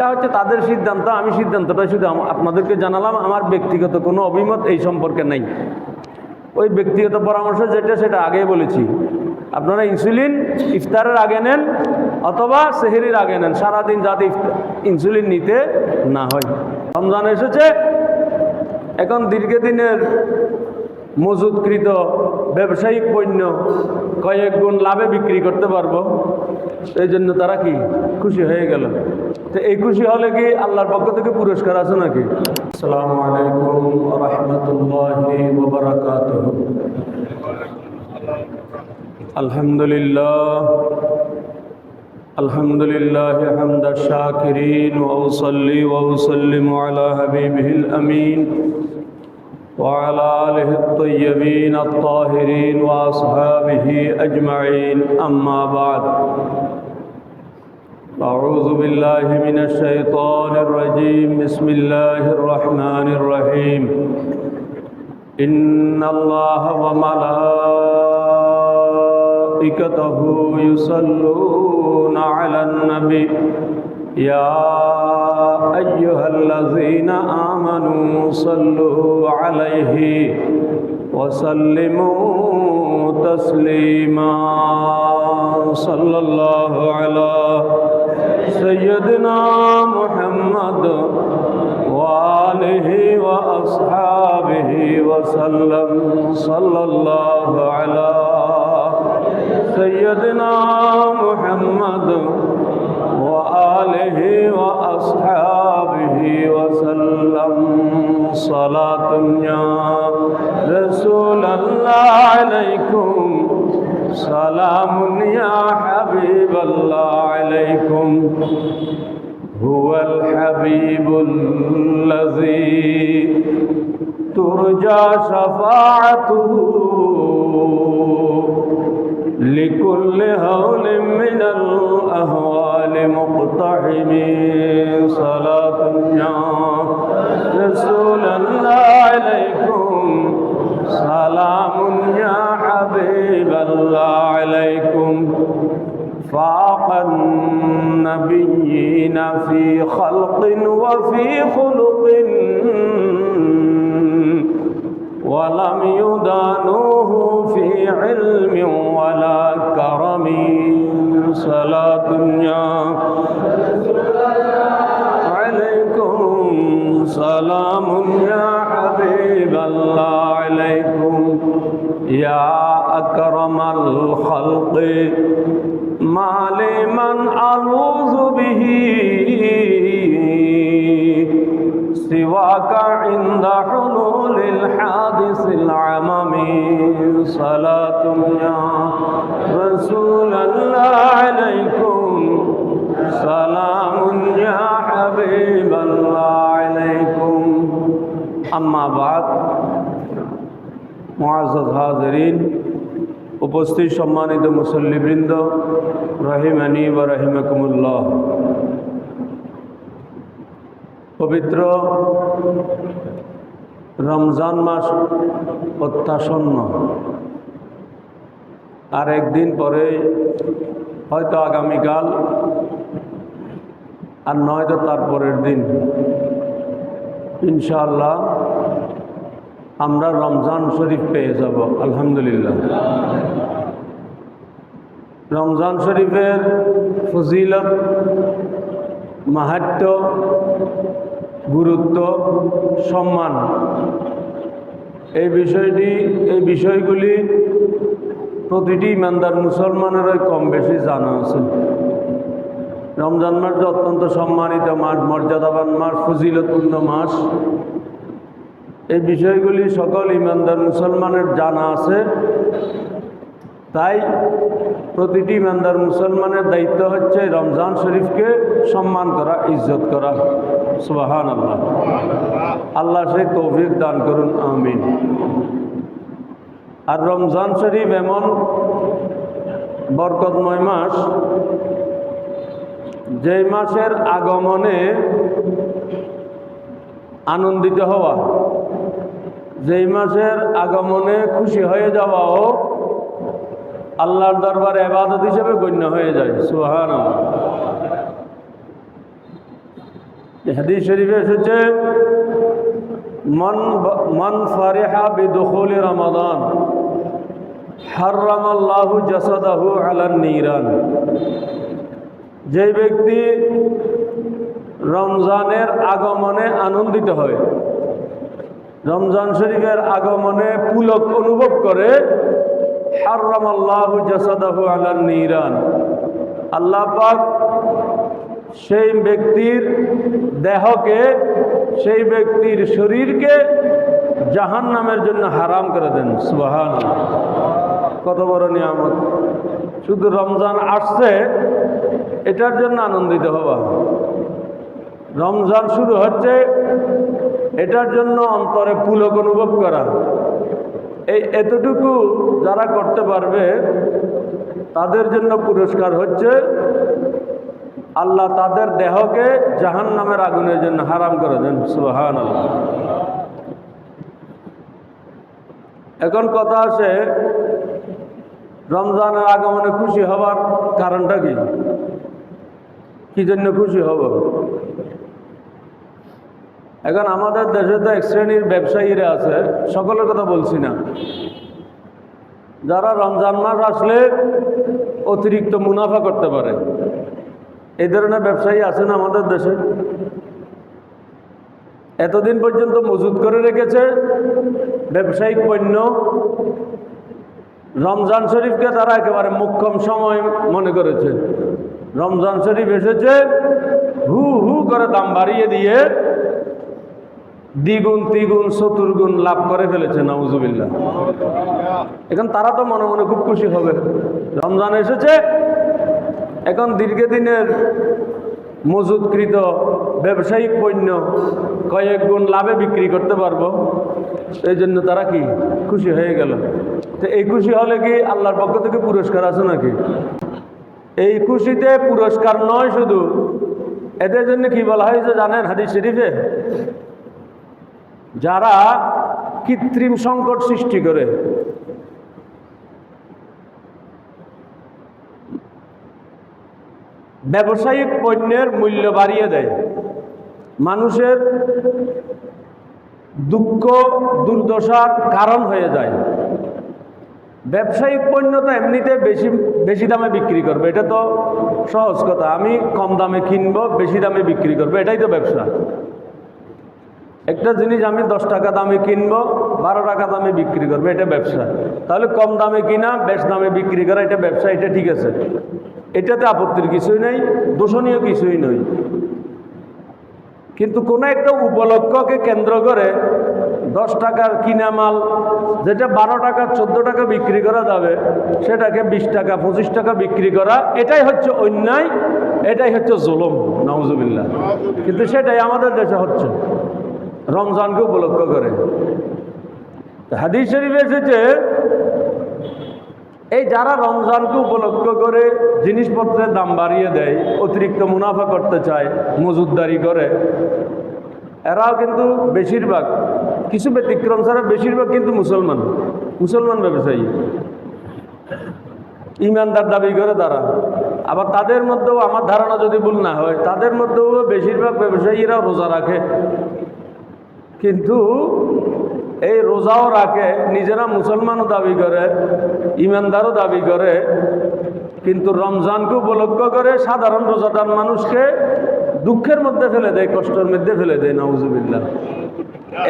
এটা হচ্ছে তাদের সিদ্ধান্ত, আমি সিদ্ধান্তটা শুধু আপনাদেরকে জানালাম। আমার ব্যক্তিগত কোনো অভিমত এই সম্পর্কে নেই। ওই ব্যক্তিগত পরামর্শ যেটা সেটা আগেই বলেছি, আপনারা ইনসুলিন ইফতারের আগে নেন অথবা সেহরির আগে নেন, সারাদিন যাতে ইনসুলিন নিতে না হয়। রমজান এসেছে, এখন দীর্ঘদিনের মজুতকৃত ব্যবসায়িক পণ্য কয়েক গুণ লাভে বিক্রি করতে পারবো, এই জন্য তারা কি খুশি হয়ে গেল। তো এই খুশি হলে কি আল্লাহর পক্ষ থেকে পুরস্কার আছে নাকি? আসসালামু আলাইকুম ওয়া রাহমাতুল্লাহি ওয়া বারাকাতুহু। আলহামদুলিল্লাহ আলহামদুলিল্লাহ হামদাশ শাকিরিন ওয়া উসাল্লি ওয়া উসাল্লিমু আলা হাবিবিহিল আমিন وعلى آله الطيبين الطاهرين وأصحابه أجمعين أما بعد أعوذ بالله من الشيطان الرجيم بسم الله الرحمن الرحيم إن الله وملائكته يصلون على النبي يا أيها الذين آمنوا صلوا عليه وسلموا تسليما صلى الله على سيدنا محمد وآله وأصحابه وسلم صلى الله على سيدنا محمد وآله وأصحابه وسلم صلاة يا رسول الله عليكم سلام يا حبيب الله عليكم هو الحبيب الذي ترجى شفاعته لكل هول من الأهوال مقتحم صلاة يا رسول الله عليكم سلام يا حبيب الله عليكم فاق النبيين في خلق وفي خلق ولم يدانوه في علم ولا كرم صلاة يا عليكم سلام يا حبيب الله عليكم يا أكرم الخلق ما لمن ألوذ به سواك عند حلول الحادث العممي صلاة يا رسول الله عليكم سلام يا حبيب الله عليكم أما بعد মুআজ্জাজ হাজিরিন, উপস্থিত সম্মানিত মুসল্লিবৃন্দ, রাহিমানি ওয়া রাহিমাকুমুল্লাহ। পবিত্র রমজান মাস অত্যাসন্ন, আর একদিন পরে হয়তো আগামীকাল, আর নয়তো তার পরের দিন ইনশাআল্লাহ আমরা রমজান শরীফ পেয়ে যাব আলহামদুলিল্লাহ। রমজান শরীফের ফজিলত, মাহাত্ম্য, গুরুত্ব, সম্মান, এই বিষয়গুলি প্রতিটি ইমানদার মুসলমানেরই কম বেশি জানা আছে। রমজান মাস যে অত্যন্ত সম্মানিত মাস, মর্যাদাবান মাস, ফজিলতপূর্ণ মাস, এই বিষয়গুলি সকল ইমানদার মুসলমানের জানা আছে। তাই প্রতিটি ইমানদার মুসলমানের দায়িত্ব হচ্ছে রমজান শরীফকে সম্মান করা, ইজ্জত করা। সুবহানাল্লাহ। আল্লাহ সেই তৌফিক দান করুন, আমিন। আর রমজান শরীফ এমন বরকতময় মাস, যেই মাসের আগমনে আনন্দিত হওয়া, যেই মাসের আগমনে খুশি হয়ে যাওয়াও আল্লাহর দরবারে ইবাদত হিসেবে গণ্য হয়ে যায়। সুবহানাল্লাহ। হাদিস শরীফে এসেছে মান ফারিহা বিদুখুলি রমাদান হারামাল্লাহু জাসাদাহু আলান নিরান। যে ব্যক্তি রমজানের আগমনে আনন্দিত হয়, রমজান শরীফের আগমনে পুলক অনুভব করে, হারামাল্লাহু জাসাদাহু আলান নিরান, আল্লাহ পাক সেই ব্যক্তির দেহকে, সেই ব্যক্তির শরীরকে জাহান্নামের জন্য হারাম করে দেন। সুবহানাল্লাহ, কত বড় নিয়ামত! শুধু রমজান আসছে এটার জন্য আনন্দিত হবা, রমজান শুরু হচ্ছে এটার জন্য অন্তরে পুলক অনুভব করা, এই এতটুকু যারা করতে পারবে তাদের জন্য পুরস্কার হচ্ছে আল্লাহ তাদের দেহকে জাহান্নামের আগুনের জন্য হারাম করে দেন। সুবহানাল্লাহ। এখন কথা আছে, রমজানের আগমনে খুশি হবার কারণটা কি? কি জন্য খুশি হব? এখন আমাদের দেশে তো এক শ্রেণীর ব্যবসায়ীরা আছে, সকলের কথা বলছি না, যারা রমজান মাস আসলে অতিরিক্ত মুনাফা করতে পারে। এই ধরনের ব্যবসায়ী আছেন আমাদের দেশে, এতদিন পর্যন্ত মজুত করে রেখেছে ব্যবসায়িক পণ্য, রমজান শরীফকে তারা একেবারে মোক্ষম সময় মনে করেছে। রমজান শরীফ এসেছে, হু হু করে দাম বাড়িয়ে দিয়ে দ্বিগুণ তিগুণ চতুর্গুণ লাভ করে ফেলেছে। নাউজুবিল্লাহ। এখন তারা তো মনে মনে খুব খুশি হবে, রমজান এসেছে, এখন দীর্ঘদিনের মজুতকৃত ব্যবসায়িক পণ্য কয়েক গুণ লাভে বিক্রি করতে পারবো, এই জন্য তারা কি খুশি হয়ে গেল। তো এই খুশি হলে কি আল্লাহর পক্ষ থেকে পুরস্কার আছে নাকি? এই খুশিতে পুরস্কার নয়, শুধু এদের জন্য কি বলা হয়েছে জানেন হাদিস শরীফে? যারা কৃত্রিম সংকট সৃষ্টি করে, ব্যবসায়িক পণ্যের মূল্য বাড়িয়ে দেয়, মানুষের দুঃখ দুর্দশার কারণ হয়ে যায়। ব্যবসায়িক পণ্য তো এমনিতে বেশি দামে বিক্রি করবে, এটা তো সহজ কথা। আমি কম দামে কিনবো, বেশি দামে বিক্রি করবো, এটাই তো ব্যবসা। একটা জিনিস আমি 10 টাকা দামে কিনবো, 12 টাকা দামে বিক্রি করবো, এটা ব্যবসা। তাহলে কম দামে কিনা বেশ দামে বিক্রি করা, এটা ব্যবসা, এটা ঠিক আছে, এটাতে আপত্তির কিছুই নেই, দোষণীয় কিছুই নয়। কিন্তু কোনো একটা উপলক্ষকে কেন্দ্র করে 10 টাকার কিনা মাল যেটা 12 টাকা 14 টাকা বিক্রি করা যাবে, সেটাকে 20 টাকা 25 টাকা বিক্রি করা, এটাই হচ্ছে অন্যায়, এটাই হচ্ছে জুলুম। নাউজুবিল্লাহ। কিন্তু সেটাই আমাদের দেশে হচ্ছে, রমজানকে উপলক্ষ করে। হাদিস শরীফে এসেছে, এই যারা রমজানকে উপলক্ষ করে জিনিসপত্রের দাম বাড়িয়ে দেয়, অতিরিক্ত মুনাফা করতে চায়, মজুতদারি করে, এরাও কিন্তু বেশিরভাগ, কিছু ব্যতিক্রম ছাড়া বেশিরভাগ কিন্তু মুসলমান ব্যবসায়ী, ইমানদার দাবি করে তারা। আবার তাদের মধ্যেও আমার ধারণা যদি ভুল না হয়, তাদের মধ্যেও বেশিরভাগ ব্যবসায়ীরা রোজা রাখে, কিন্তু এই রোজাও রাখে, নিজেরা মুসলমানও দাবি করে, ইমানদারও দাবি করে, কিন্তু রমজানকে উপলক্ষ করে সাধারণ রোজাদার মানুষকে দুঃখের মধ্যে ফেলে দেয়, কষ্টের মধ্যে ফেলে দেয়। নাউজুবিল্লাহ।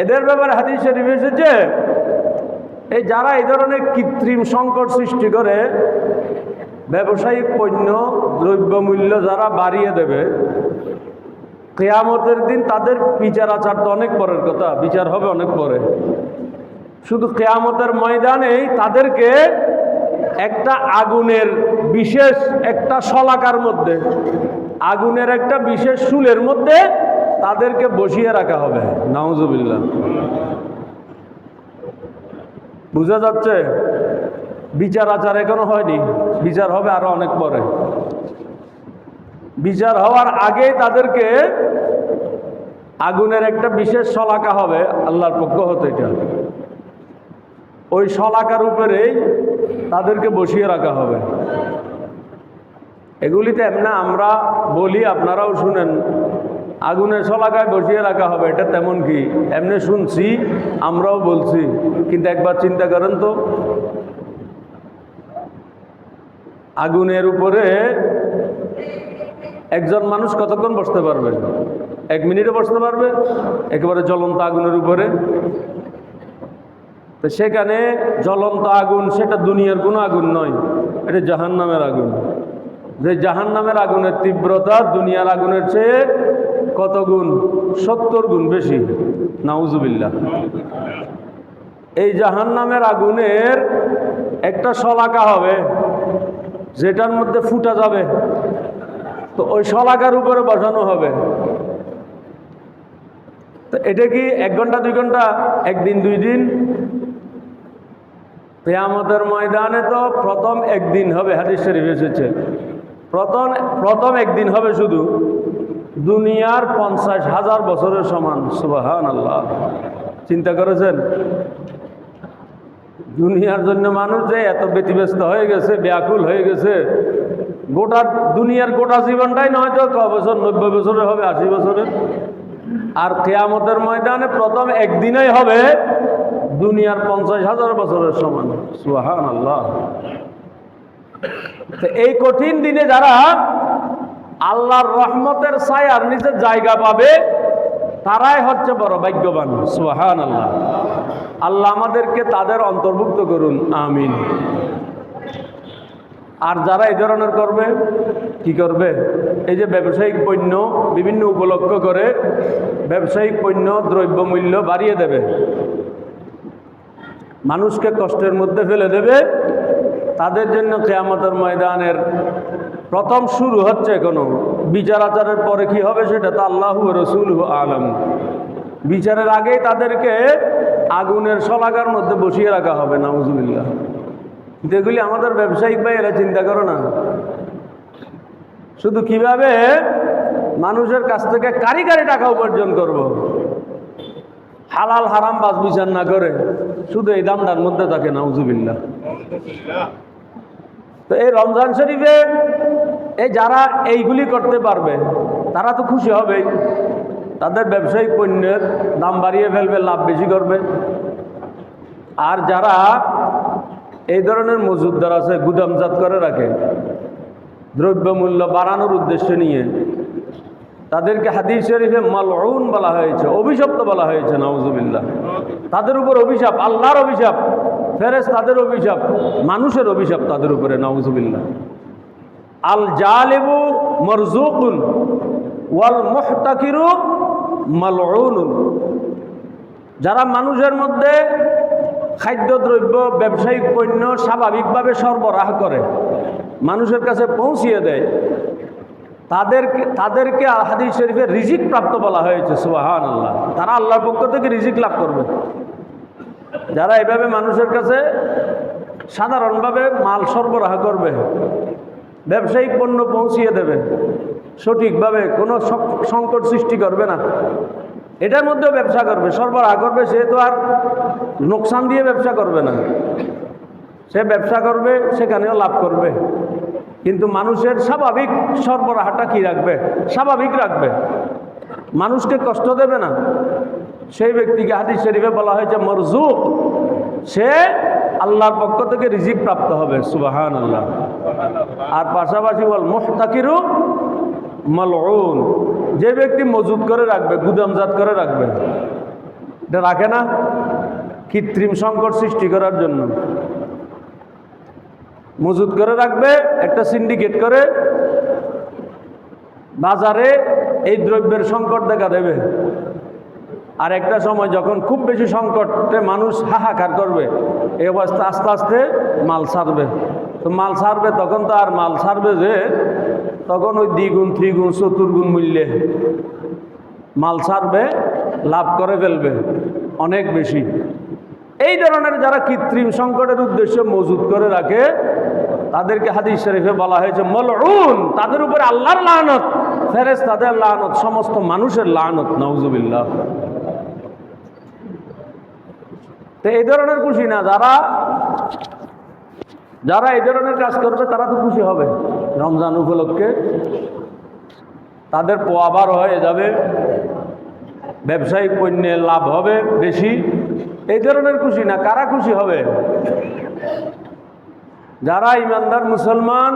এদের ব্যাপারে হাদিস শরীফ এসেছে, এই যারা এই ধরনের কৃত্রিম সংকট সৃষ্টি করে ব্যবসায়িক পণ্য দ্রব্যমূল্য যারা বাড়িয়ে দেবে, কিয়ামতের দিন তাদের বিচার আচার তো অনেক পরের কথা, বিচার হবে অনেক পরে। শুধু কিয়ামতের ময়দানেই তাদেরকে একটা আগুনের বিশেষ একটা শলাকার মধ্যে, আগুনের একটা বিশেষ শুলের মধ্যে তাদেরকে বসিয়ে রাখা হবে। নাউজুবিল্লাহ। বুঝা যাচ্ছে? বিচার আচার এখনো হয়নি, বিচার হবে আরো অনেক পরে। বিচার হওয়ার আগেই তাদেরকে আগুনের একটা বিশেষ শলাকা হবে আল্লাহর পক্ষ হতে, এটা ওই শলাকার উপরেই তাদেরকে বসিয়ে রাখা হবে। এগুলিতে এমনি আমরা বলি, আপনারাও শুনেন, আগুনের শলাকায় বসিয়ে রাখা হবে, এটা তেমন কি? এমনি শুনছি, আমরাও বলছি, কিন্তু একবার চিন্তা করেন তো, আগুনের উপরে একজন মানুষ কতক্ষণ বসতে পারবে? 1 মিনিটে বসতে পারবে? একেবারে জ্বলন্ত আগুনের উপরে। তো সেখানে জ্বলন্ত আগুন, সেটা দুনিয়ার কোনো আগুন নয়, এটা জাহান্নামের আগুন। যে জাহান্নামের আগুনের তীব্রতা দুনিয়ার আগুনের চেয়ে কত গুণ? 70 গুণ বেশি। নাউজুবিল্লাহ। এই জাহান্নামের আগুনের একটা শলাকা হবে যেটার মধ্যে ফুটা যাবে, তো ওই শলাকার উপরে বসানো হবে। তো এটা কি 1 ঘন্টা 2 ঘন্টা, 1 দিন 2 দিন? কিয়ামতের ময়দানে তো প্রথম 1 দিন হবে, হাদিস শরীফে এসেছে। প্রথম 1 দিন হবে শুধু দুনিয়ার 50,000 বছরের সমান। সুবহানাল্লাহ। চিন্তা করেছেন? দুনিয়ার জন্য মানুষ যে এত ব্যতিব্যস্ত হয়ে গেছে, ব্যাকুল হয়ে গেছে, গোটা দুনিয়ার গোটা জীবনটাই নয়তো ক বছর, 90 বছরের হবে, 80 বছরের। আর কিয়ামতের ময়দানে প্রথম 1 দিনেই হবে দুনিয়ার 50,000 বছরের সমান। সুবহানাল্লাহ। তো এই কঠিন দিনে যারা আল্লাহর রহমতের ছায়ার নিচে জায়গা পাবে, তারাই হচ্ছে বড় ভাগ্যবান। সুবহানাল্লাহ। আল্লাহ আমাদেরকে তাদের অন্তর্ভুক্ত করুন, আমিন। আর যারা এই ধরনের করবে, কি করবে? এই যে ব্যবসায়িক পণ্য বিভিন্ন উপলক্ষ করে ব্যবসায়িক পণ্য দ্রব্যমূল্য বাড়িয়ে দেবে, মানুষকে কষ্টের মধ্যে ফেলে দেবে, তাদের জন্য কিয়ামতের ময়দানের প্রথম শুরু হচ্ছে। কোনো বিচার আচারের পরে কি হবে সেটা তো আল্লাহু ওয়া রাসূলুহু আলাম। বিচারের আগেই তাদেরকে আগুনের শলাকার মধ্যে বসিয়ে রাখা হবে। নাউজুবিল্লাহ। এগুলি আমাদের ব্যবসায়িক ভাইয়েরা চিন্তা করো না, শুধু কিভাবে মানুষের কাছ থেকে কারি টাকা উপার্জন করব, হালাল হারাম বাছ বিচার না করে শুধু এই দামটার মধ্যে থাকে। নাউজুবিল্লাহ। তো এই রমজান শরীফে এই যারা এইগুলি করতে পারবে তারা তো খুশি হবেই, তাদের ব্যবসায়িক পণ্যের দাম বাড়িয়ে ফেলবে, লাভ বেশি করবে। আর যারা এই ধরনের মজুদদার আছে, গুদামজাত করে রাখে দ্রব্যমূল্য বাড়ানোর উদ্দেশ্য নিয়ে, তাদেরকে হাদিস শরীফে মালউন বলা হয়েছে, অভিশপ্ত বলা হয়েছে। নাউজুবিল্লাহ। তাদের উপর অভিশাপ, আল্লাহর অভিশাপ, ফেরেশতাদের অভিশাপ, মানুষের অভিশাপ তাদের উপরে। নাউজুবিল্লাহ। আল জালিবু মারজুকুন ওয়াল মুহতাকিরু মালউনুন। যারা মানুষের মধ্যে খাদ্যদ্রব্য ব্যবসায়িক পণ্য স্বাভাবিকভাবে সরবরাহ করে, মানুষের কাছে পৌঁছিয়ে দেয়, তাদেরকে হাদিস শরীফে রিজিক প্রাপ্ত বলা হয়েছে। সুবহানাল্লাহ। তারা আল্লাহর পক্ষ থেকে রিজিক লাভ করবে। যারা এভাবে মানুষের কাছে সাধারণভাবে মাল সরবরাহ করবে, ব্যবসায়িক পণ্য পৌঁছিয়ে দেবে, সঠিকভাবে কোনো সংকট সৃষ্টি করবে না, এটার মধ্যেও ব্যবসা করবে, সরবরাহ করবে, সে তো আর নোকসান দিয়ে ব্যবসা করবে না, সে ব্যবসা করবে, সেখানেও লাভ করবে। কিন্তু মানুষের স্বাভাবিক সরবরাহটা কি রাখবে? স্বাভাবিক রাখবে, মানুষকে কষ্ট দেবে না, সেই ব্যক্তিকে হাদিস শরীফে বলা হয়েছে মারজুক। সে আল্লাহর পক্ষ থেকে রিজিক প্রাপ্ত হবে। সুবহানাল্লাহ। আর পাশাপাশি বল মুহতাকিরু মালউন। যে ব্যক্তি মজুদ করে রাখবে, গুদামজাত করে রাখবে, এটা রাখে না কৃত্রিম সংকট সৃষ্টি করার জন্য, মজুদ করে রাখবে, একটা সিন্ডিকেট করে বাজারে এই দ্রব্যের সংকট দেখা দেবে। আর একটা সময় যখন খুব বেশি সংকটে মানুষ হাহাকার করবে, এই অবস্থা আস্তে আস্তে মাল ছাড়বে। তো মাল ছাড়বে তখন তো আর মাল ছাড়বে যে তখন ওই দ্বিগুণ ত্রিগুণ চতুর্গুণ মূল্যে মাল ছাড়বে, লাভ করে ফেলবে অনেক বেশি। এই ধরনের যারা কৃত্রিম সংকটের উদ্দেশ্যে মজুদ করে রাখে, তাদেরকে হাদিস শরীফে বলা হয়েছে মালউন। তাদের উপরে আল্লাহর লানত, ফেরেশতাদের লানত, সমস্ত মানুষের লানত। নাউজুবিল্লাহ। তো এই ধরনের খুশি না, যারা এই ধরনের কাজ করবে তারা তো খুশি হবে রমজান উপলক্ষে। তাদের পোয়াবার হয়ে যাবে, ব্যবসায়িক পণ্যে লাভ হবে বেশি, এই ধরনের খুশি না। কারা খুশি হবে? যারা ইমানদার মুসলমান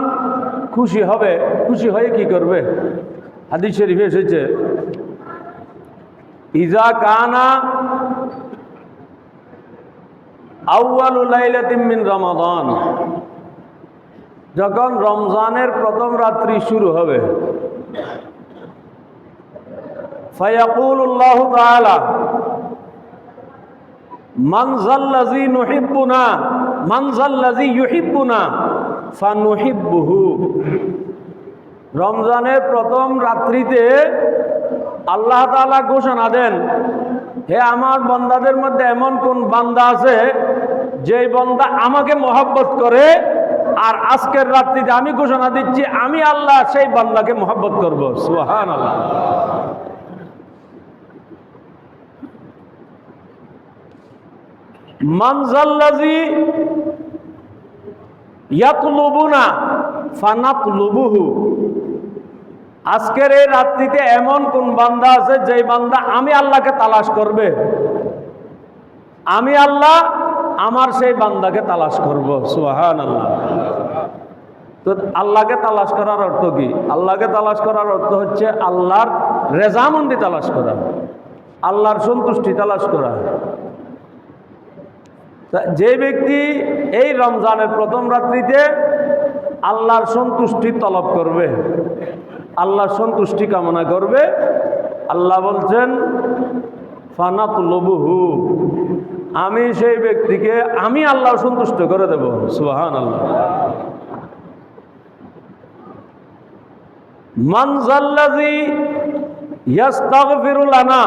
খুশি হবে। খুশি হয়ে কি করবে? হাদিস শরীফে এসেছে, ইজা কানা আউয়ালু লাইলাতিন মিন রমাদান, যখন রমজানের প্রথম রাত্রি শুরু হবে, ফায়াকুলুল্লাহু তাআলা মান যাল্লাযী নুহিব্বুনা মান যাল্লাযী ইউহিব্বুনা ফানুহিব্বুহু। রমজানের প্রথম রাত্রিতে আল্লাহ তাআলা ঘোষণা দেন, হে আমার বান্দাদের মধ্যে এমন কোন বান্দা আছে যে বান্দা আমাকে মহব্বত করে, আর আজকের রাত্রিতে আমি ঘোষণা দিচ্ছি আমি আল্লাহ সেই বান্দাকে মহব্বত করব। সুবহানাল্লাহ। মান যাল্লাযী ইয়াতলুবুনা ফানাতলুবুহু। আজকের এই রাত্রিতে এমন কোন বান্দা আছে যে বান্দা আমি আল্লাহকে তালাশ করবে, আমি আল্লাহ আমার সেই বান্দাকে তালাশ করব। সুবহানাল্লাহ। তো আল্লাহকে তালাশ করার অর্থ কি? আল্লাহকে তালাশ করার অর্থ হচ্ছে আল্লাহর রেজামন্দি তালাশ করা, আল্লাহর সন্তুষ্টি তালাশ করা। যে ব্যক্তি এই রমজানের প্রথম রাত্রিতে আল্লাহর সন্তুষ্টি তলব করবে, আল্লাহর সন্তুষ্টি কামনা করবে, আল্লাহ বলছেন ফানাতলুবুহু, আমি সেই ব্যক্তিকে আমি আল্লাহ সন্তুষ্ট করে দেব। সুবহানাল্লাহ। মান যাল্লাযী ইস্তাগফিরু লানা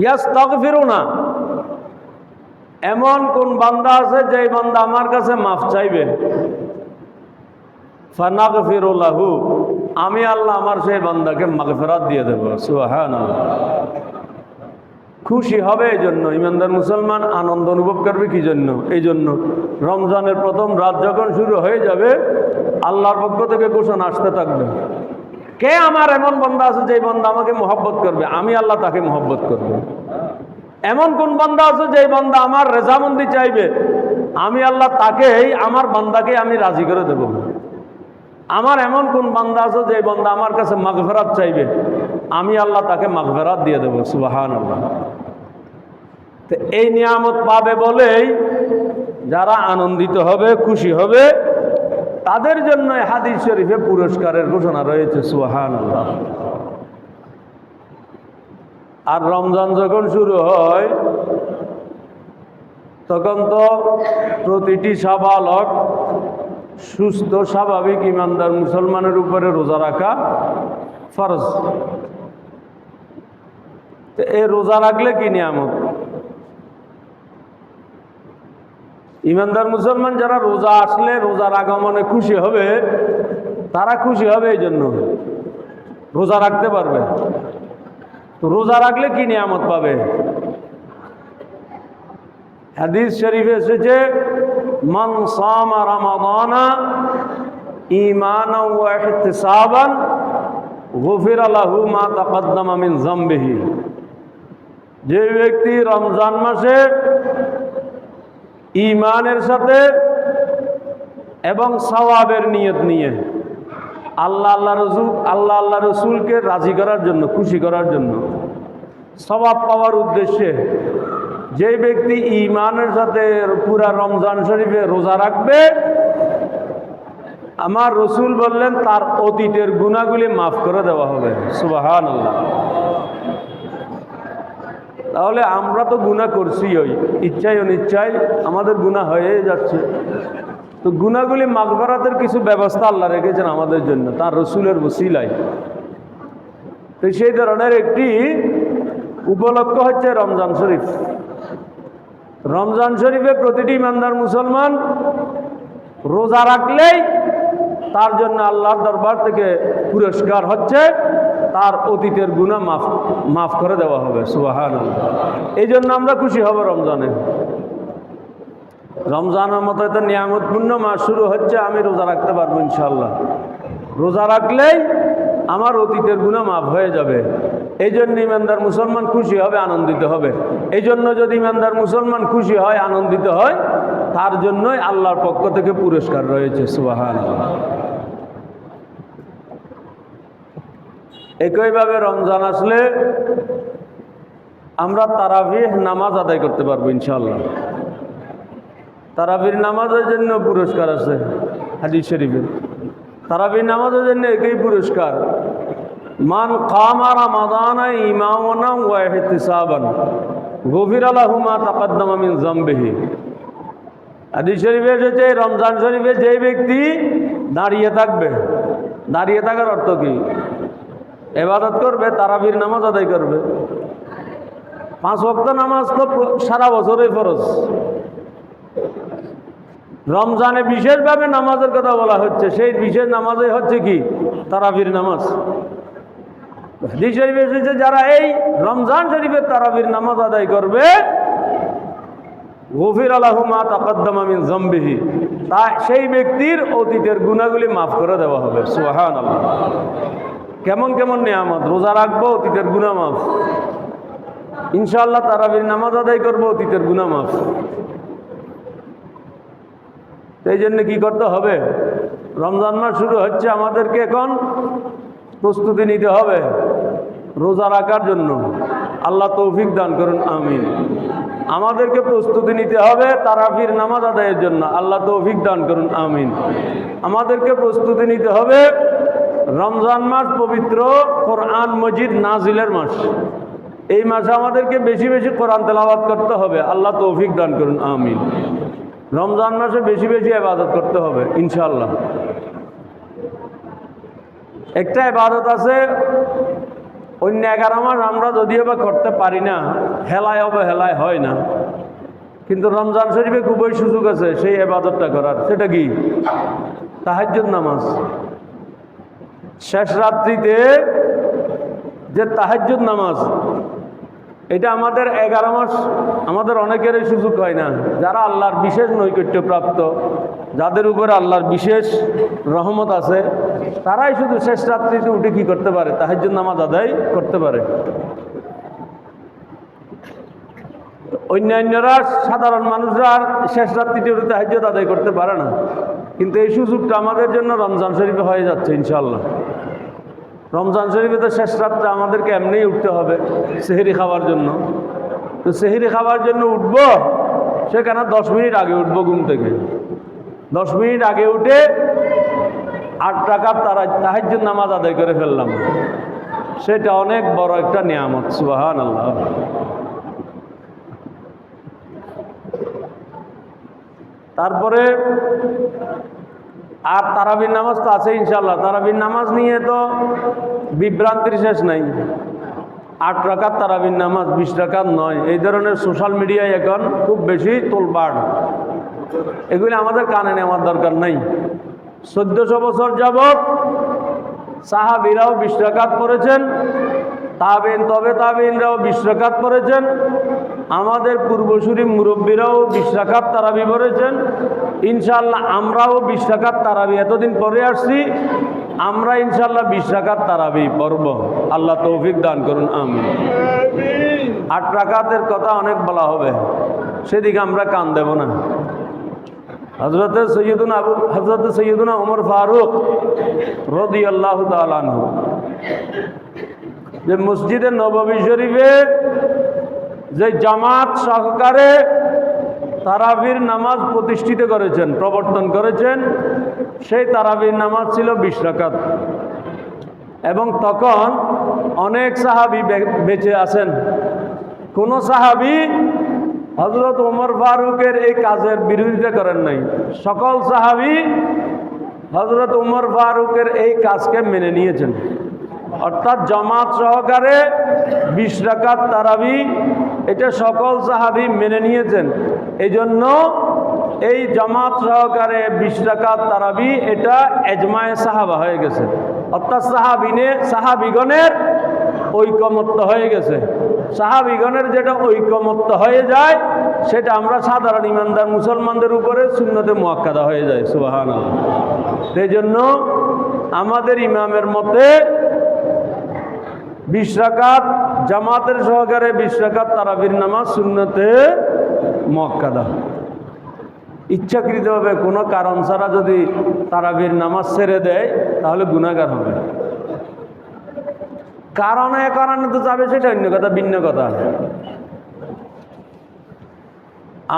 ইস্তাগফিরুনা, এমন কোন বান্দা আছে যে বান্দা আমার কাছে মাফ চাইবে, ফানাগফিরু লাহু, আমি আল্লাহ আমার সেই বান্দাকে মাগফিরাত দিয়ে দেব। সুবহানাল্লাহ। খুশি হবে এই জন্য ইমানদার মুসলমান আনন্দ অনুভব করবে কি জন্য? এই জন্য রমজানের প্রথম রাত যখন শুরু হয়ে যাবে আল্লাহর পক্ষ থেকে ঘোষণা আসতে থাকবে, কে আমার এমন বান্দা আছে যে বান্দা আমাকে মহব্বত করবে, আমি আল্লাহ তাকে মহব্বত করব। এমন কোন বান্দা আছে যে বান্দা আমার রেজামন্দি চাইবে, আমি আল্লাহ তাকেই আমার বান্দাকে আমি রাজি করে দেব। আমার এমন কোন বান্দা আছে যে বান্দা আমার কাছে মাগফিরাত চাইবে, আমি আল্লাহ তাকে মাগফিরাত দিয়ে দেব। সুবহানাল্লাহ। তো এই নিয়ামত পাবে বলেই যারা আনন্দিত হবে, খুশি হবে, তাদের জন্য হাদিস শরীফে পুরস্কারের ঘোষণা রয়েছে। সুবহানাল্লাহ। আর রমজান যখন শুরু হয় তখন তো প্রতিটি সাবালক সুস্থ স্বাভাবিক ইমানদার মুসলমানের উপরে রোজা রাখা ফরজ। এই রোজা রাখলে কি নিয়ামত? ইমানদার মুসলমান যারা রোজা আসলে রোজার আগমনে খুশি হবে, তারা খুশি হবে এই জন্য রোজা রাখতে পারবে। তো রোজা রাখলে কি নিয়ামত পাবে? হাদিস শরীফে এসেছে, মান সামা রমাদানা ঈমানান ওয়া ইহতিসাবান গুফিরা লাহু মা তাকদ্দামা মিন যামবিহি। যে ব্যক্তি রমজান মাসে ঈমানের সাথে এবং সওয়াবের নিয়ত নিয়ে আল্লাহ রসুলকে রাজি করার জন্য, খুশি করার জন্য, সওয়াব পাওয়ার উদ্দেশ্যে যে ব্যক্তি ঈমানের সাথে পুরা রমজান শরীফে রোজা রাখবে, আমার রসুল বললেন তার অতীতের গুনাহগুলি মাফ করে দেওয়া হবে। সুবহানাল্লাহ। তাহলে আমরা তো গুনাহ করছি, ওই ইচ্ছায় অনিচ্ছায় আমাদের গুনাহ হয়ে যাচ্ছে। তো গুনাহগুলি মাগফিরাতের কিছু ব্যবস্থা আল্লাহ রেখেছেন আমাদের জন্য তার রসুলের ওসিলায়। তো সেই ধরনের একটি উপলক্ষ হচ্ছে রমজান শরীফ। রমজান শরীফে প্রতিটি ইমানদার মুসলমান রোজা রাখলেই তার জন্য আল্লাহর দরবার থেকে পুরস্কার হচ্ছে তার অতীতের গুনাহ মাফ করে দেওয়া হবে। সুবহানাল্লাহ। এই জন্য আমরা খুশি হব রমজানে। রমজানের মতো এত নিয়ামতপূর্ণ মাস শুরু হচ্ছে, আমি রোজা রাখতে পারবো ইনশাআল্লাহ। রোজা রাখলেই আমার অতীতের গুনাহ মাফ হয়ে যাবে। এই জন্য ইমানদার মুসলমান খুশি হবে, আনন্দিত হবে। এই জন্য যদি ইমানদার মুসলমান খুশি হয়, আনন্দিত হয়, তার জন্যই আল্লাহর পক্ষ থেকে পুরস্কার রয়েছে। সুবহানাল্লাহ। একইভাবে রমজান আসলে আমরা তারাবিহ নামাজ আদায় করতে পারবো ইনশাআল্লাহ। তারাবির নামাজের জন্য পুরস্কার আছে হাদিস শরীফে। তারাবির নামাজের জন্য একই পুরস্কার, মান কামা রমাদানা ঈমানান ওয়া ইহতিসাবান গফিরা লাহু মা তাকাদ্দামা মিন যামবিহি। হাদিস শরীফে এসেছে রমজান শরীফে যে ব্যক্তি দাঁড়িয়ে থাকবে, দাঁড়িয়ে থাকার অর্থ কি? ইবাদত করবে, তারাবির নামাজ আদায় করবে। 5 ওয়াক্ত নামাজ তো সারা বছরই ফরজ। রমজানে বিশেষভাবে নামাজের কথা বলা হচ্ছে, সেই বিশেষ নামাজে হচ্ছে কি? তারাবির নামাজ। হাদিস শরীফে এসেছে যারা এই রমজান শরীফের তারাবির নামাজ আদায় করবে, গফিরা লাহু মা তাকাদ্দামা মিন যামবিহি, তা সেই ব্যক্তির অতীতের গুনাহগুলি মাফ করে দেওয়া হবে। সুবহানাল্লাহ। কেমন কেমন নিয়ামত! রোজা রাখবো, অতীতের গুনাহ মাফ। ইনশাআল্লাহ তারাবির নামাজ আদায় করবো, অতীতের গুনাহ মাফ। এই জন্য কি করতে হবে? রমজান মাস শুরু হচ্ছে, আমাদেরকে এখন প্রস্তুতি নিতে হবে রোজা রাখার জন্য। আল্লাহ তৌফিক দান করুন, আমিন। আমাদেরকে প্রস্তুতি নিতে হবে তারাবির নামাজ আদায়ের জন্য। আল্লাহ তৌফিক দান করুন, আমিন। আমাদেরকে প্রস্তুতি নিতে হবে, রমজান মাস পবিত্র কোরআন মজিদ নাজিলের মাস। এই মাসে আমাদেরকে বেশি বেশি কোরআন তেলাওয়াত করতে হবে। আল্লাহ তৌফিক দান করুন, আমিন। রমজান মাসে বেশি বেশি ইবাদত করতে হবে ইনশাআল্লাহ। একটা ইবাদত আছে অন্য 11 মাস আমরা যদিও বা করতে পারি না, হেলায় অবহেলায় হয় না, কিন্তু রমজান শরীফে খুবই সুযোগ আছে সেই ইবাদতটা করার। সেটা কি? তাহাজ্জুদ নামাজ। শেষ রাত্রিতে যে তাহাজ্জুদ নামাজ, এটা আমাদের 11 মাস আমাদের অনেকেরই সুযোগ হয় না। যারা আল্লাহর বিশেষ নৈকট্য প্রাপ্ত, যাদের উপরে আল্লাহর বিশেষ রহমত আছে, তারাই শুধু শেষ রাত্রিতে উঠে কি করতে পারে? তাহাজ্জুদ নামাজ আদায় করতে পারে। অন্যান্যরা, সাধারণ মানুষরা আর শেষ রাত্রিতে উঠে তাহাজ্জুদ আদায় করতে পারে না, কিন্তু এই সুযোগটা আমাদের জন্য রমজান শরীফে হয়ে যাচ্ছে ইনশাআল্লাহ। রমজান শরীফে তো শেষ রাত্রে আমাদেরকে এমনিই উঠতে হবে সেহরি খাওয়ার জন্য। তো সেহরি খাওয়ার জন্য উঠবো, সেখানে 10 মিনিট আগে উঠবো ঘুম থেকে। 10 মিনিট আগে উঠে 8 রাকাত তাহাজ্জুদ নামাজ আদায় করে ফেললাম। সেটা অনেক বড় একটা নিয়ামত। সুবহানাল্লাহ। তারপরে আর তারাবির নামাজ তো আছে ইনশাআল্লাহ। তারাবির নামাজ নিয়ে তো বিভ্রান্তির শেষ নাই। 8 রাকাত তারাবির নামাজ, 20 রাকাত নয়, এই ধরনের সোশ্যাল মিডিয়ায় এখন খুব বেশি তোলপাড়। এগুলি আমাদের কানে নেওয়ার দরকার নাই। 1400 বছর যাবৎ সাহাবীরাও 20 রাকাত পড়েছেন, তাবেইনরাও 20 রাকাত পড়েছেন, আমাদের পূর্বসূরি মুরব্বীরাও 20 রাকাত তারাবি পড়েছেন। ইনশাআল্লাহ আমরাও 20 রাকাত তারাবি এতদিন পরে আসছি, আমরা ইনশাআল্লাহ 20 রাকাত তারাবি পড়ব। আল্লাহ তৌফিক দান করুন, আমিন। 8 রাকাতের কথা অনেক বলা হবে, সেদিকে আমরা কান দেব না। হযরত সৈয়দুনা ওমর ফারুক রাদিয়াল্লাহু তাআলা আনহু যে মসজিদে নববী শরীফে যে জামাত সহকারে তারাবির নামাজ প্রতিষ্ঠিত করেছেন, প্রবর্তন করেছেন, সেই তারাবির নামাজ ছিল 20 রাকাত। এবং তখন অনেক সাহাবী বেঁচে আছেন। কোন সাহাবী হযরত ওমর ফারুকের এই কাজের বিরোধিতা করেন নাই। সকল সাহাবী হযরত ওমর ফারুকের এই কাজকে মেনে নিয়েছেন। অর্থাৎ জামাত সহকারে 20 রাকাত তারাবি, এটা সকল সাহাবী মেনে নিয়েছেন। এই জন্য এই জামাত সহকারে 20 রাকাত তারাবি এটা এজমায়ে সাহাবা হয়ে গেছে। অর্থাৎ সাহাবিগণের ঐকমত্য হয়ে গেছে। সাহাবিগণের যেটা ঐকমত্য হয়ে যায়, সেটা আমরা সাধারণ ইমানদার মুসলমানদের উপরে সুন্নতে মুআক্কাদা হয়ে যায়। সুবহানাল্লাহ। সেই জন্য আমাদের ইমামের মতে 20 রাকাত জামাতের সহকারে 20 রাকাত তারাবির নামাজ সুন্নতে মুআক্কাদা। ইচ্ছাকৃতভাবে কোনো কারণ ছাড়া যদি তারাবির নামাজ ছেড়ে দেয় তাহলে গুনাহগার হবে। কারণে তো যাবে সেটা অন্য কথা, ভিন্ন কথা।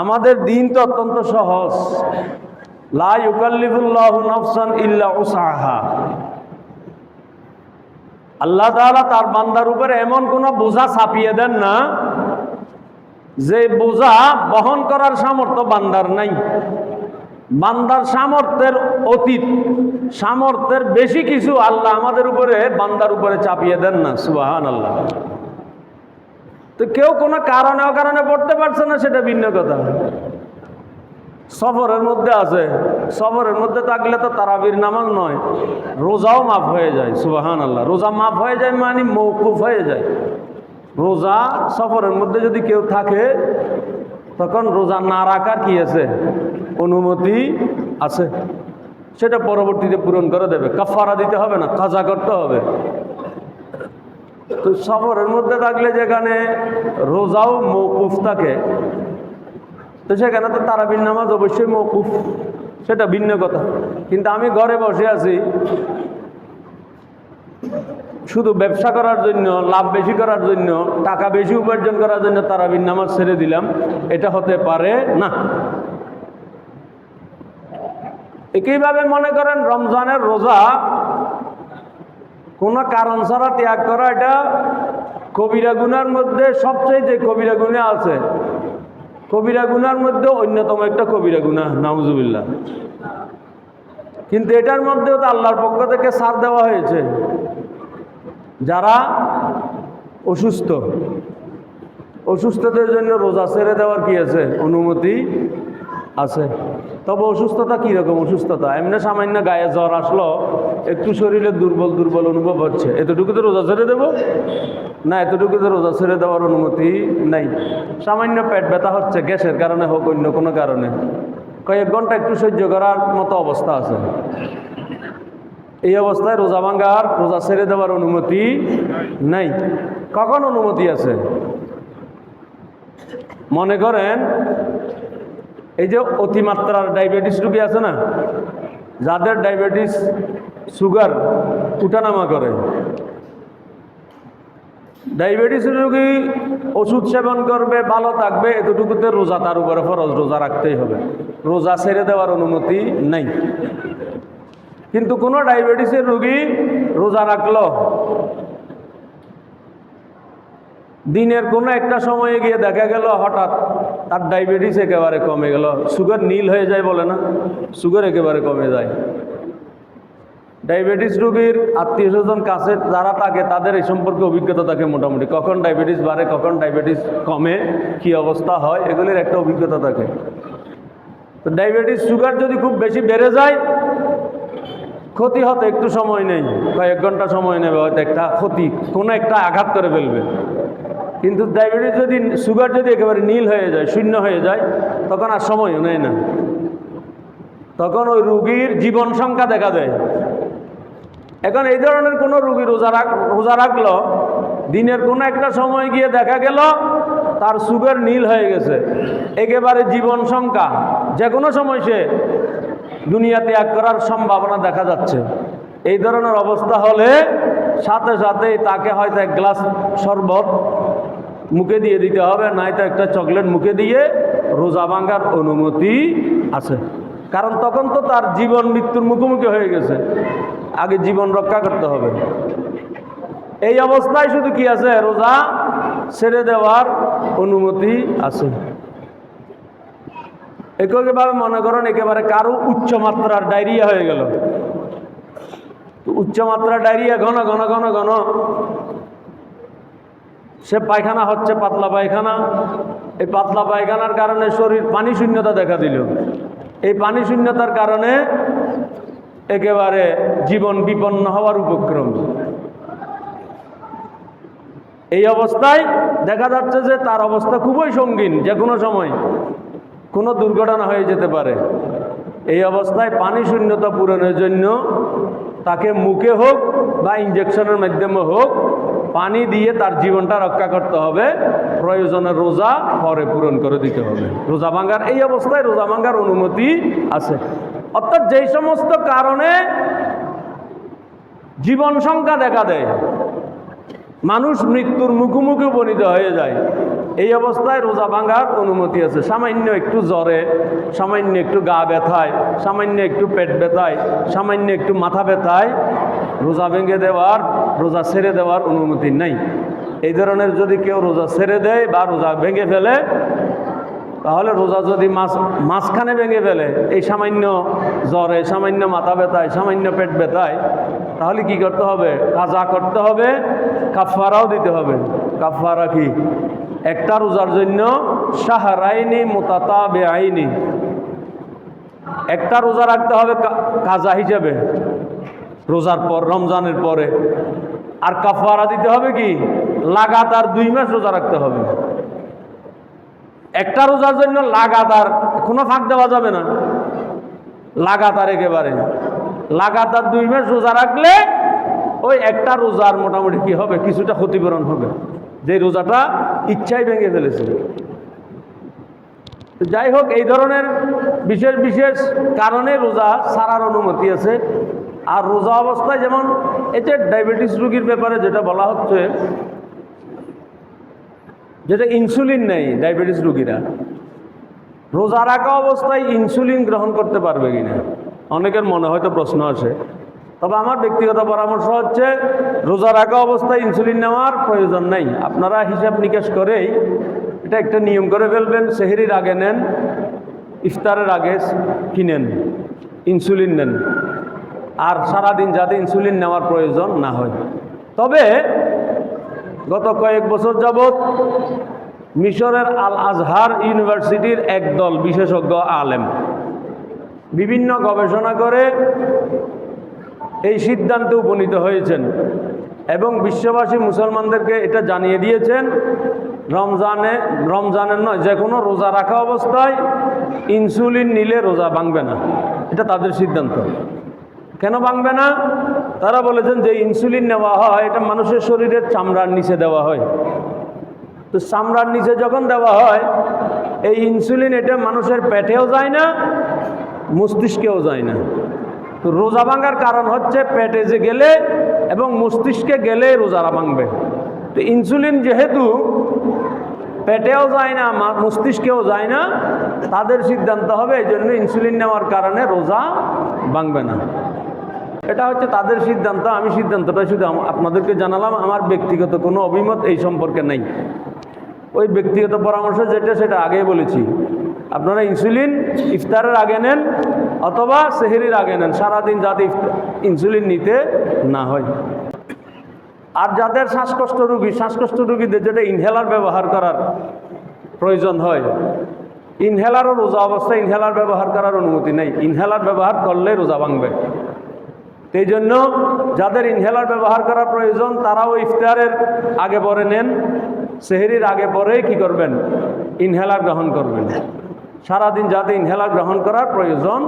আমাদের দিন তো অত্যন্ত সহজ। লা ইউকাল্লিফুল্লাহু নাফসান ইল্লা উসআহা। আল্লাহ তাআলা তার বান্দার উপরে এমন কোন বোঝা চাপিয়ে দেন না যে বোঝা বহন করার সামর্থ্য বান্দার নাই। বান্দার সামর্থ্যের অতীত, সামর্থ্যের বেশি কিছু আল্লাহ আমাদের উপরে, বান্দার উপরে চাপিয়ে দেন না। সুবহানাল্লাহ। তো কেউ কোনো কারণে পড়তে পারছে না, সেটা ভিন্ন কথা। সফরের মধ্যে আছে, সফরের মধ্যে থাকলে তো তারাবির নামাজ নয়, রোজাও মাফ হয়ে যায়। সুবহানাল্লাহ। রোজা মাফ হয়ে যায় মানে মওকুফ হয়ে যায়। রোজা সফরের মধ্যে যদি কেউ থাকে তখন রোজা না রাখার কি আছে, অনুমতি আছে। সেটা পরবর্তীতে পূরণ করে দেবে, কাফারা দিতে হবে না, কাজা করতে হবে। তো সফরের মধ্যে থাকলে যেখানে রোজাও মওকুফ থাকে, তো সেখানে তো তারাবির নামাজ অবশ্যই মওকুফ, সেটা ভিন্ন কথা। কিন্তু আমি ঘরে বসে আছি, শুধু ব্যবসা করার জন্য, লাভ বেশি করার জন্য, টাকা বেশি উপার্জন করার জন্য তারাবির নামাজ ছেড়ে দিলাম, এটা হতে পারে না। একইভাবে মনে করেন রমজানের রোজা কোনো কারণ ছাড়া ত্যাগ করা, এটা কবিরা গুনার মধ্যে সবচেয়ে যে কবিরা গুনাহ আছে, কবিরা গুনার মধ্যে অন্যতম একটা কবিরা গুনাহ, নাউজুবিল্লাহ। কিন্তু এটার মধ্যেও তো আল্লাহর পক্ষ থেকে ছাড় দেওয়া হয়েছে। যারা অসুস্থ, অসুস্থতার জন্য রোজা ছেড়ে দেওয়ার কি আছে, অনুমতি আছে। তবে অসুস্থতা কীরকম অসুস্থতা? এমনি সামান্য গায়ে জ্বর আসলো, একটু শরীরে দুর্বল দুর্বল অনুভব হচ্ছে, এতটুকুতে রোজা ছেড়ে দেবো না? এতটুকুতে রোজা ছেড়ে দেওয়ার অনুমতি নাই। সামান্য পেট ব্যথা হচ্ছে, গ্যাসের কারণে হোক, অন্য কোনো কারণে, কয়েক ঘন্টা একটু সহ্য করার মতো অবস্থা আছে। এই অবস্থায় রোজা ভাঙ্গার, রোজা ছেড়ে দেওয়ার অনুমতি নাই। কখন অনুমতি আছে? মনে করেন এই যে অতিমাত্রার ডায়াবেটিস রোগী আছে না, যাদের ডায়াবেটিস, সুগার উঠানামা করে, ডায়াবেটিস রোগী ওষুধ সেবন করবে, ভালো থাকবে, এতটুকুতে রোজা তার উপরে ফরজ, রোজা রাখতেই হবে, রোজা ছেড়ে দেওয়ার অনুমতি নাই। কিন্তু কোনো ডায়াবেটিসের রোগী রোজা রাখলো, দিনের কোনো একটা সময়ে গিয়ে দেখা গেল হঠাৎ তার ডায়াবেটিস একেবারে কমে গেল, সুগার নীল হয়ে যায় বলে না, সুগার একেবারে কমে যায়। ডায়াবেটিস রোগীর আত্মীয় স্বজন কাছে যারা থাকে তাদের এই সম্পর্কে অভিজ্ঞতা থাকে মোটামুটি, কখন ডায়াবেটিস বাড়ে, কখন ডায়াবেটিস কমে, কি অবস্থা হয়, এগুলির একটা অভিজ্ঞতা থাকে। তো ডায়াবেটিস সুগার যদি খুব বেশি বেড়ে যায়, ক্ষতি হতে একটু সময় নেই, কয়েক ঘন্টা সময় নেবে, হয়তো একটা ক্ষতি, কোনো একটা আঘাত করে ফেলবে। কিন্তু ডায়াবেটিস যদি, সুগার যদি একেবারে নীল হয়ে যায়, শূন্য হয়ে যায়, তখন আর সময়ও নেয় না, তখন ওই রুগীর জীবন সংখ্যা দেখা দেয়। এখন এই ধরনের কোনো রুগী রোজা রাখলো, দিনের কোনো একটা সময় গিয়ে দেখা গেল তার সুগার নীল হয়ে গেছে, একেবারে জীবন সংখ্যা, যে কোনো সময় সে দুনিয়া ত্যাগ করার সম্ভাবনা দেখা যাচ্ছে। এই ধরনের অবস্থা হলে সাথে সাথে তাকে হয়তো এক গ্লাস শরবত মুখে দিয়ে দিতে হবে, নয়তো একটা চকলেট মুখে দিয়ে রোজা ভাঙ্গার অনুমতি আছে। কারণ তখন তো তার জীবন মৃত্যুর মুখোমুখি হয়ে গেছে, আগে জীবন রক্ষা করতে হবে। এই অবস্থায় শুধু কি আছে, রোজা ছেড়ে দেওয়ার অনুমতি আছে। একইভাবে মনে করেন একেবারে কারো উচ্চমাত্রার ডায়রিয়া হয়ে গেল, উচ্চমাত্রার ডায়রিয়া, ঘন ঘন ঘন ঘন সে পায়খানা হচ্ছে, পাতলা পায়খানা। এই পাতলা পায়খানার কারণে শরীর পানি শূন্যতা দেখা দিল, এই পানি শূন্যতার কারণে একেবারে জীবন বিপন্ন হওয়ার উপক্রম। এই অবস্থায় দেখা যাচ্ছে যে তার অবস্থা খুবই সঙ্গীন, যে কোনো সময় কোনো দুর্ঘটনা হয়ে যেতে পারে। এই অবস্থায় পানি শূন্যতা পূরণের জন্য তাকে মুখে হোক বা ইঞ্জেকশনের মাধ্যমে হোক পানি দিয়ে তার জীবনটা রক্ষা করতে হবে, প্রয়োজনে রোজা পরে পূরণ করে দিতে হবে। রোজা ভাঙার এই অবস্থায় রোজা ভাঙার অনুমতি আছে। অর্থাৎ যেই সমস্ত কারণে জীবন সংখ্যা দেখা দেয়, মানুষ মৃত্যুর মুখোমুখি উপনীত হয়ে যায়, এই অবস্থায় রোজা ভাঙার অনুমতি আছে। সামান্য একটু জ্বরে, সামান্য একটু গা ব্যথায়, সামান্য একটু পেট ব্যথায়, সামান্য একটু মাথা ব্যথায় রোজা ভেঙে দেওয়ার, রোজা ছেড়ে দেওয়ার অনুমতি নেই। এই ধরনের যদি কেউ রোজা ছেড়ে দেয় বা রোজা ভেঙে ফেলে, তাহলে রোজা যদি মাঝখানে ভেঙে ফেলে, এই সামান্য জ্বরে, সামান্য মাথা ব্যথায়, সামান্য পেট ব্যথায়, তাহলে কি করতে হবে? কাজা করতে হবে, কাফারাও দিতে হবে। কাফারা কি? একটা রোজার জন্য শাহরাইনি মুতাতাবিআইনি, একটা রোজা রাখতে হবে কাজা হিসেবে রোজার পর, রমজানের পরে। আর কাফারা দিতে হবে কি? লাগাতার 2 মাস রোজা রাখতে হবে। একটা রোজার জন্য লাগাতার, কোনো ফাঁক দেওয়া যাবে না, লাগাতার একেবারে লাগাতার 2 মাস রোজা রাখলে ওই একটা রোজার মোটামুটি কি হবে? কিছুটা ক্ষতিপূরণ হবে, যে রোজাটা ইচ্ছাই ভেঙে ফেলেছে। যাই হোক, এই ধরনের বিশেষ বিশেষ কারণে রোজা ছাড়ার অনুমতি আছে। আর রোজা অবস্থায় যেমন এই যে ডায়াবেটিস রোগীর ব্যাপারে যেটা বলা হচ্ছে, যেটা ইনসুলিন নেই ডায়াবেটিস রোগীরা, রোজা রাখা অবস্থায় ইনসুলিন গ্রহণ করতে পারবে কিনা অনেকের মনে হয়তো প্রশ্ন আসে। তবে আমার ব্যক্তিগত পরামর্শ হচ্ছে, রোজা রাখা অবস্থায় ইনসুলিন নেওয়ার প্রয়োজন নেই। আপনারা হিসাব নিকাশ করেই এটা একটা নিয়ম করে ফেলবেন, সেহরির আগে নেন, ইফতারের আগে কিনেন, ইনসুলিন নেন, আর সারাদিন যাতে ইনসুলিন নেওয়ার প্রয়োজন না হয়। তবে গত কয়েক বছর যাবৎ মিশরের আল আজহার ইউনিভার্সিটির একদল বিশেষজ্ঞ আলেম বিভিন্ন গবেষণা করে এই সিদ্ধান্তে উপনীত হয়েছেন এবং বিশ্ববাসী মুসলমানদেরকে এটা জানিয়ে দিয়েছেন, রমজানের নয়, যে কোনো রোজা রাখা অবস্থায় ইনসুলিন নিলে রোজা ভাঙবে না। এটা তাদের সিদ্ধান্ত। কেন ভাঙবে না? তারা বলেছেন যে ইনসুলিন নেওয়া হয় এটা মানুষের শরীরের চামড়ার নিচে দেওয়া হয়। তো চামড়ার নিচে যখন দেওয়া হয়, এই ইনসুলিন এটা মানুষের পেটেও যায় না, মস্তিষ্কেও যায় না। তো রোজা ভাঙার কারণ হচ্ছে পেটে যে গেলে এবং মস্তিষ্কে গেলে রোজারা ভাঙবে। তো ইনসুলিন যেহেতু পেটেও যায় না, মস্তিষ্কেও যায় না, তাদের সিদ্ধান্ত হবে এই জন্য ইনসুলিন নেওয়ার কারণে রোজা ভাঙবে না। এটা হচ্ছে তাদের সিদ্ধান্ত। আমি সিদ্ধান্তটা শুধু আপনাদেরকে জানালাম। আমার ব্যক্তিগত কোনো অভিমত এই সম্পর্কে নেই। ওই ব্যক্তিগত পরামর্শ যেটা সেটা আগেই বলেছি। আপনারা ইনসুলিন ইফতারের আগে নেন অথবা সেহরির আগে নেন, সারাদিন যাতে ইনসুলিন নিতে না হয়। আর যাদের শ্বাসকষ্ট রোগীদের যেটা ইনহেলার ব্যবহার করার প্রয়োজন হয়, ইনহেলারও রোজা অবস্থায় ইনহেলার ব্যবহার করার অনুমতি নেই। ইনহেলার ব্যবহার করলে রোজা ভাঙবে। এই জন্য যাদের ইনহেলার ব্যবহার করার প্রয়োজন তারাও ইফতারের আগে পরে নেন, সেহরির আগে পরে কি করবেন? ইনহেলার গ্রহণ করবেন, সারাদিন যাতে ইনহেলার গ্রহণ করার প্রয়োজন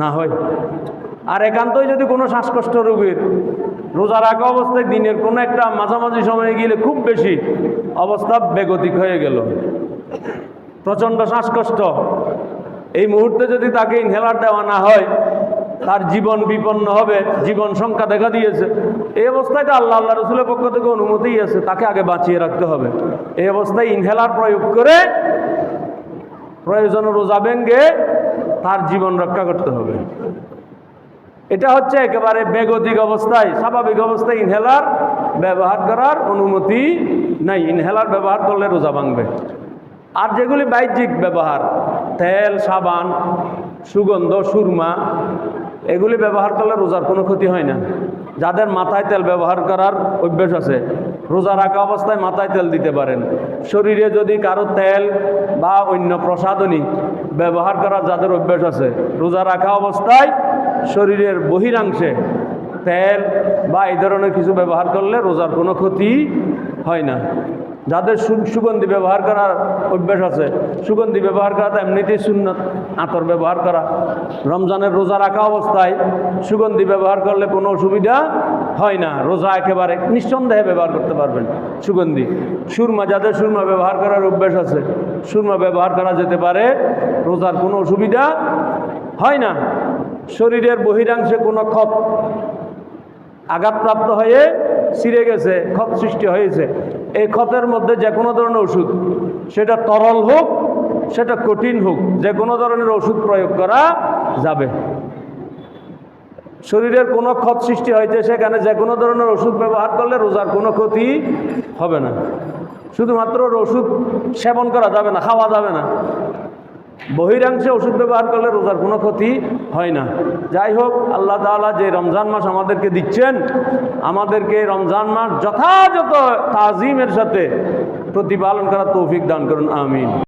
না হয়। আর একান্তই যদি কোনো শ্বাসকষ্ট রোগীর রোজা রাখা অবস্থায় দিনের কোনো একটা মাঝামাঝি সময়ে গেলে খুব বেশি অবস্থা বেগতিক হয়ে গেল, প্রচণ্ড শ্বাসকষ্ট, এই মুহূর্তে যদি তাকে ইনহেলার দেওয়া না হয় তার জীবন বিপন্ন হবে, জীবন সংখ্যা দেখা দিয়েছে। এই অবস্থায় তো আল্লাহ রসুলের পক্ষ থেকে অনুমতিই আছে, তাকে আগে বাঁচিয়ে রাখতে হবে। এই অবস্থায় ইনহেলার প্রয়োগ করে প্রয়োজনে রোজা ভেঙে তার জীবন রক্ষা করতে হবে। এটা হচ্ছে একেবারে বেগতিক অবস্থায়। স্বাভাবিক অবস্থায় ইনহেলার ব্যবহার করার অনুমতি নাই। ইনহেলার ব্যবহার করলে রোজা ভাঙবে। আর যেগুলি বাহ্যিক ব্যবহার, তেল, সাবান, সুগন্ধ, সুরমা, এগুলি ব্যবহার করলে রোজার কোনো ক্ষতি হয় না। যাদের মাথায় তেল ব্যবহার করার অভ্যাস আছে, রোজা রাখা অবস্থায় মাথায় তেল দিতে পারেন। শরীরে যদি কারো তেল বা অন্য প্রসাধনী ব্যবহার করার যাদের অভ্যাস আছে, রোজা রাখা অবস্থায় শরীরের বহিরাংশে তেল বা এই ধরনের কিছু ব্যবহার করলে রোজার কোনো ক্ষতি হয় না। যাদের সুগন্ধি ব্যবহার করার অভ্যাস আছে, সুগন্ধি ব্যবহার করা তো এমনিতেই সুন্নত, আতর ব্যবহার করা। রমজানের রোজা রাখা অবস্থায় সুগন্ধি ব্যবহার করলে কোনো অসুবিধা হয় না। রোজা একেবারে নিঃসন্দেহে ব্যবহার করতে পারবেন সুগন্ধি। সুরমা, যাদের সুরমা ব্যবহার করার অভ্যাস আছে, সুরমা ব্যবহার করা যেতে পারে, রোজার কোনো অসুবিধা হয় না। শরীরের বহিরাংশে কোনো ক্ষত আঘাতপ্রাপ্ত হয়ে ছিঁড়ে গেছে, ক্ষত সৃষ্টি হয়েছে, এই ক্ষতের মধ্যে যে কোনো ধরনের ওষুধ, সেটা তরল হোক সেটা কঠিন হোক, যে কোনো ধরনের ওষুধ প্রয়োগ করা যাবে। শরীরের কোনো ক্ষত সৃষ্টি হয়েছে, সেখানে যে কোনো ধরনের ওষুধ ব্যবহার করলে রোজার কোনো ক্ষতি হবে না। শুধুমাত্র ওষুধ সেবন করা যাবে না, খাওয়া যাবে না। বহিরাংশে ওষুধ ব্যবহার করলে রোজার কোনো ক্ষতি হয় না। যাই হোক, আল্লাহ তাআলা যে রমজান মাস আমাদেরকে দিচ্ছেন, আমাদেরকে রমজান মাস যথাযথ তাজিমের সাথে প্রতিপালন করার তৌফিক দান করুন, আমিন।